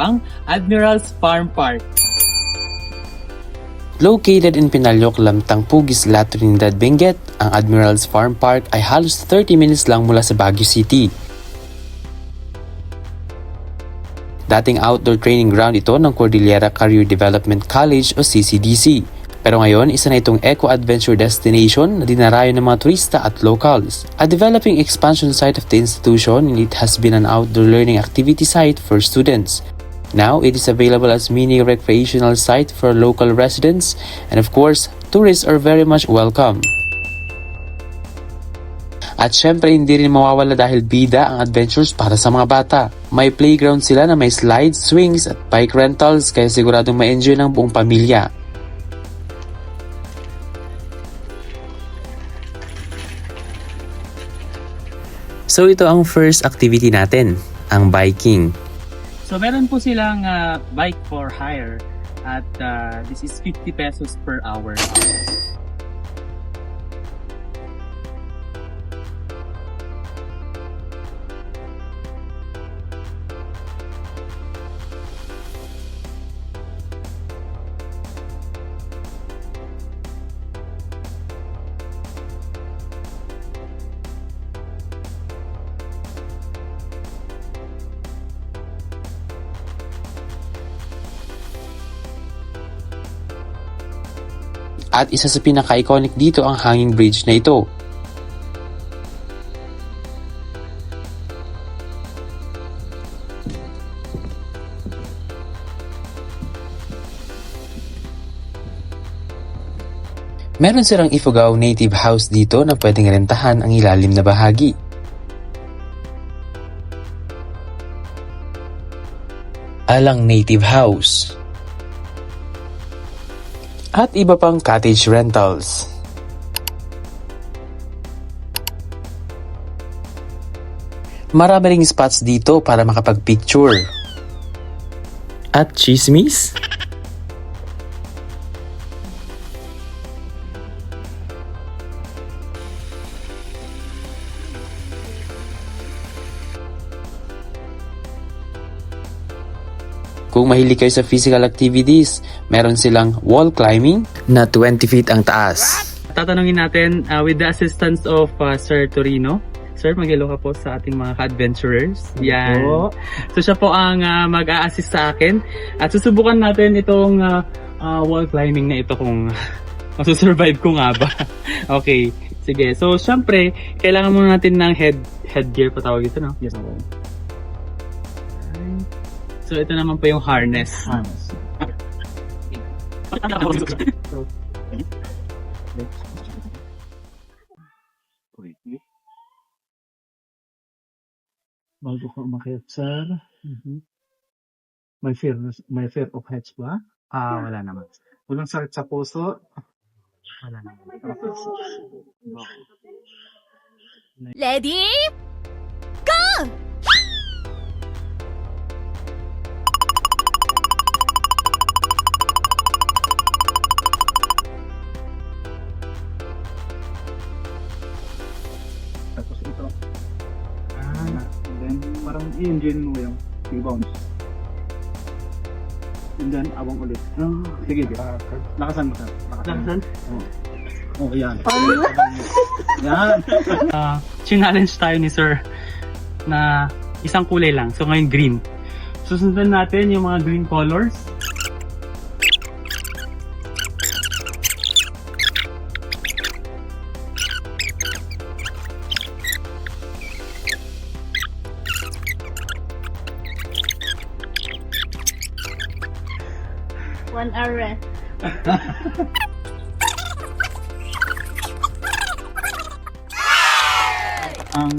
ang Admiral's Farm Park. Located in Pinalok, Lamtang, Pugis, La Trinidad, Benguet, ang Admiral's Farm Park ay halos 30 minutes lang mula sa Baguio City. Dating outdoor training ground ito ng Cordillera Career Development College o CCDC. Pero ngayon, isa na itong eco-adventure destination na dinarayo ng mga turista at locals. A developing expansion site of the institution, and it has been an outdoor learning activity site for students. Now, it is available as mini recreational site for local residents, and of course, tourists are very much welcome. At syempre, hindi rin mawawala dahil bida ang adventures para sa mga bata. May playground sila na may slides, swings at bike rentals kaya siguradong ma-enjoy ng buong pamilya. So ito ang first activity natin, ang biking. So meron po silang bike for hire at this is 50 pesos per hour. At isa sa pinaka-iconic dito ang hanging bridge na ito. Meron silang Ifugao native house dito na pwedeng rentahan ang ilalim na bahagi. Alang native house. At iba pang cottage rentals. Marami ring spots dito para makapag-picture. At chismis? Kung mahilig kayo sa physical activities, meron silang wall climbing na 20 feet ang taas. Tatanungin natin with the assistance of Sir Torino. Sir, mag-hello ka po sa ating mga adventurers. Yan. So siya po ang mag-a-assist sa akin. At susubukan natin itong wall climbing na ito kung masusurvive ko nga ba. Okay, sige. So syempre, kailangan muna natin ng headgear pa tawag ito, no? Yes, okay. So ito naman po yung harness. Bago ka umakyat, sir. May fear of heights ba? Wala naman. Walang sakit sa puso? Wala naman. Ready? Go! Tapos ito. And then, parang i-enjoy mo yung rebounds. And then, abang ulit. Sige, lakasan mo, sir. Lakasan? Oh, yan. Yan. Challenge tayo ni Sir na isang kulay lang. So ngayon green. Susundan natin yung mga green colors. One hour rest. Ang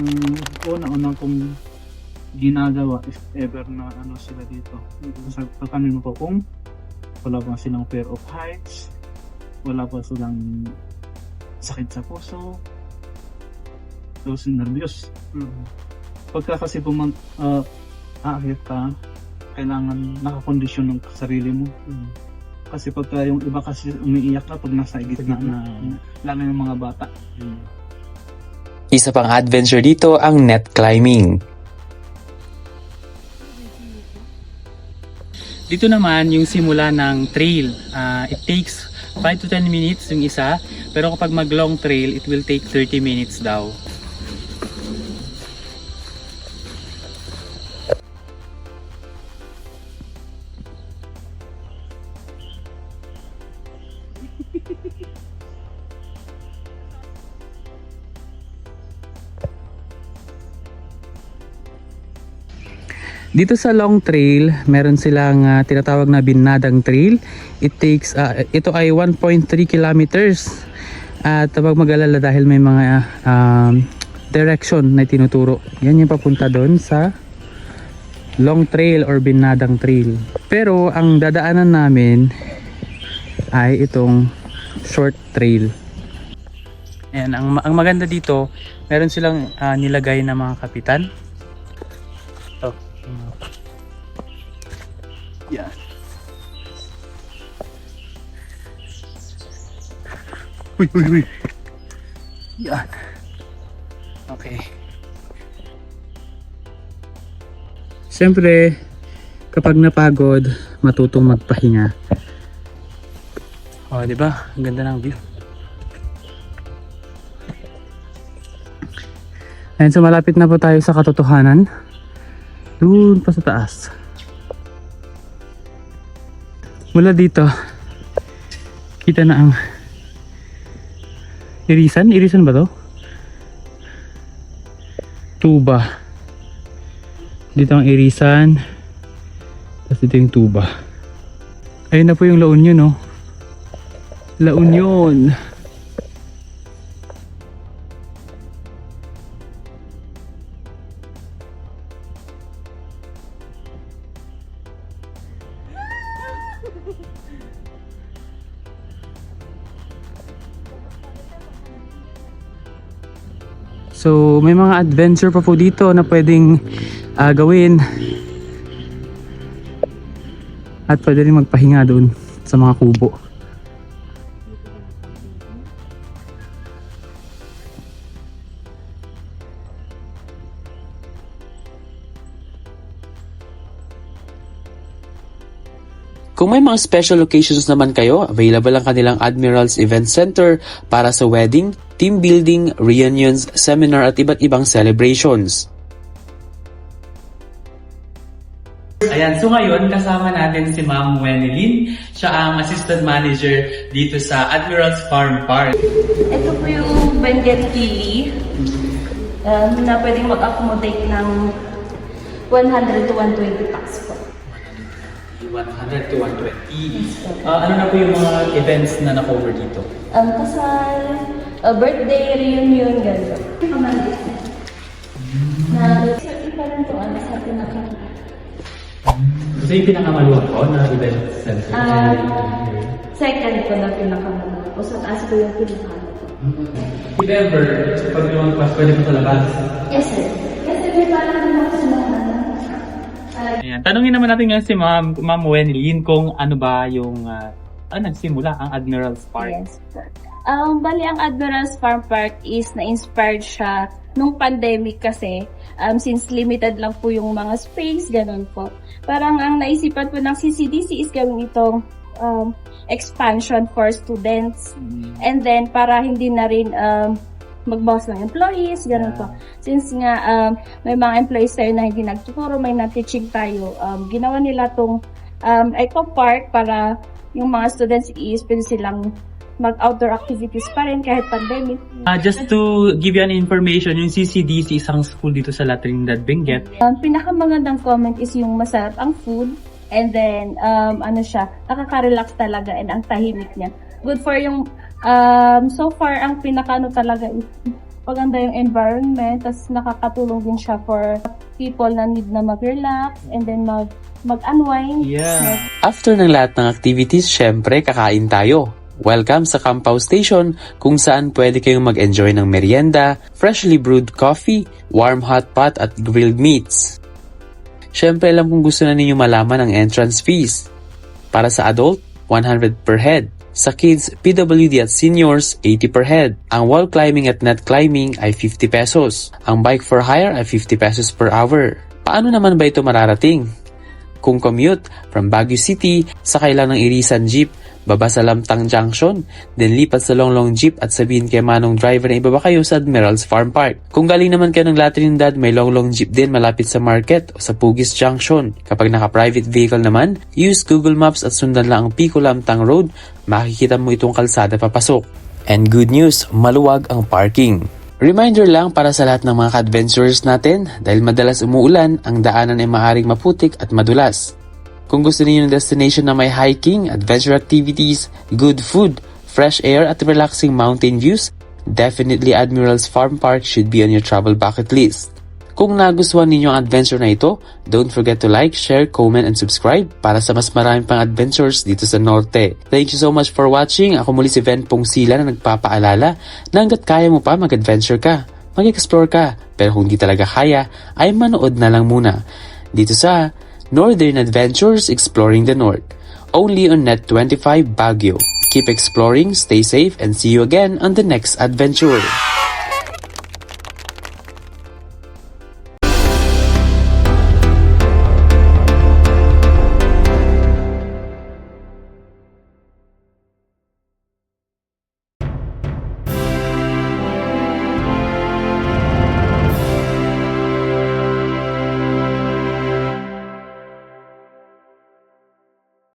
una-una kong ginagawa if ever na ano sila dito. Pagkanin mo ko kung wala ba silang fear of heights, wala ba silang sakit sa puso, tapos nervyos. Pagka kasi aakyat ka, kailangan nakakondisyon ng sarili mo. Kasi pagka yung iba kasi umiiyak na pag nasa gitna na, lalo yung mga bata. Isa pang adventure dito ang net climbing. Dito naman yung simula ng trail. It takes 5 to 10 minutes yung isa, pero kapag mag long trail, it will take 30 minutes daw. Dito sa long trail, meron silang tinatawag na binadang trail. It takes, ito ay 1.3 kilometers. At huwag mag-alala dahil may mga direction na tinuturo. Yan yung papunta doon sa long trail or binadang trail. Pero ang dadaanan namin ay itong short trail. Ayan, ang maganda dito, meron silang nilagay na mga kapitan. Yan. Uy. Yan. Okay. Siyempre, kapag napagod, matutong magpahinga. Oh, di ba? Ang ganda ng view. Ayan, so malapit na po tayo sa katotohanan. Doon pa sa taas. Mula dito, kita na ang irisan. Irisan ba to? Tuba. Dito ang irisan. Tapos dito yung tuba. Ayun na po yung La Union, no? La Union. So may mga adventure pa po dito na pwedeng gawin. At pwede rin magpahinga doon sa mga kubo. Kung may mga special occasions naman kayo, available ang kanilang Admirals Event Center para sa wedding, team building, reunions, seminar at iba't ibang celebrations. Ayan, so ngayon kasama natin si Ma'am Wenelin. Siya ang assistant manager dito sa Admirals Farm Park. Ito po yung Benguet Pili na pwedeng mag-accommodate ng 100 to 120 packs po. 100 to 120. Ano na po yung mga events na na-cover dito? Kasal, birthday, reunion, gano'n. Pamalit na. Iba lang ito, sa pinaka. So yung pinakamaluwag ko na event center? Second ko na pinakamalit po. Sa taas ko yung pinakamalit po. If ever, pag lumagpas, pwede mo sa labas? Yes, sir. Yes, sir. May parang naman sa mga Ayan. Tanungin naman natin ngayon si Ma'am Wenlin kung ano ba yung nagsimula ang Admirals Park. Yes. Bali, ang Admirals Farm Park is na-inspired siya nung pandemic kasi since limited lang po yung mga space, ganun po. Parang ang naisipan po ng CCDC is gawin itong expansion for students. And then, para hindi na rin magbawas ng employees, ganun po. Since nga may mga employees tayo na hindi nagtuturo, may na-teaching tayo, ginawa nila tong eco park para yung mga students pwede silang mag-outdoor activities pa rin kahit pandemic. Just to give you an information, yung CCDC isang school dito sa La Trinidad, Benguet. Pinakamagandang comment is yung masarap ang food and then nakaka-relax talaga and ang tahimik niya. Good for yung so far ang pinakaano talaga is maganda yung environment, tas nakakatulong din siya for people na need na mag-relax and then mag-unwind. Yeah. After ng lahat ng activities, syempre kakain tayo. Welcome sa Campow Station kung saan pwede kayong mag-enjoy ng merienda, freshly brewed coffee, warm hot pot at grilled meats. Syempre alam kung gusto na ninyo malaman ang entrance fees. Para sa adult, 100 per head. Sa kids, PWD at seniors, 80 per head. Ang wall climbing at net climbing ay 50 pesos. Ang bike for hire ay 50 pesos per hour. Paano naman ba ito mararating? kung commute from Baguio City, sakay lang ng Irisan Jeep, baba sa Lamtang Junction, then lipat sa Longlong Jeep at sabihin kay Manong driver na ibaba kayo sa Admiral's Farm Park. Kung galing naman kayo ng La Trinidad, may Longlong Jeep din malapit sa market o sa Pugis Junction. Kapag naka-private vehicle naman, use Google Maps at sundan lang ang Pico Lamtang Road, makikita mo itong kalsada papasok. And good news, maluwag ang parking. Reminder lang para sa lahat ng mga adventurers natin, dahil madalas umuulan, ang daanan ay maaaring maputik at madulas. Kung gusto niyo ng destination na may hiking, adventure activities, good food, fresh air at relaxing mountain views, definitely Admiral's Farm Park should be on your travel bucket list. Kung nagustuhan ninyo ang adventure na ito, don't forget to like, share, comment, and subscribe para sa mas marami pang adventures dito sa Norte. Thank you so much for watching. Ako muli si Ven Pongsila na nagpapaalala na hanggat kaya mo pa mag-adventure ka, mag-explore ka, pero kung di talaga kaya, ay manood na lang muna. Dito sa Northern Adventures Exploring the North, only on Net25 Baguio. Keep exploring, stay safe, and see you again on the next adventure.